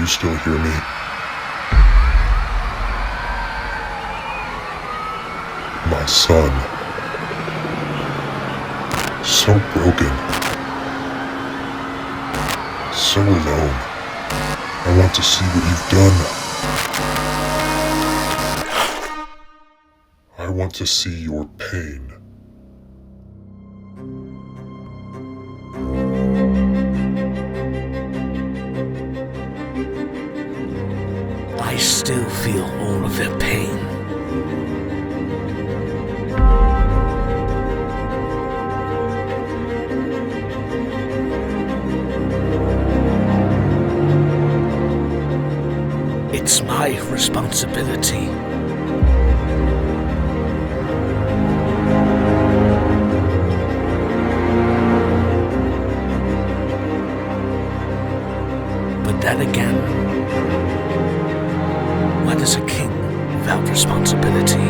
you still hear me? My son. So broken. So alone. I want to see what you've done. I want to see your pain. I still feel all of their pain. It's my responsibility. But then again, what is a king without responsibility?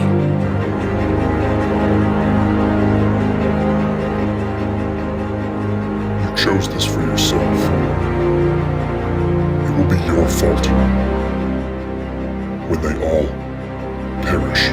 You chose this for yourself. It will be your fault when they all perish.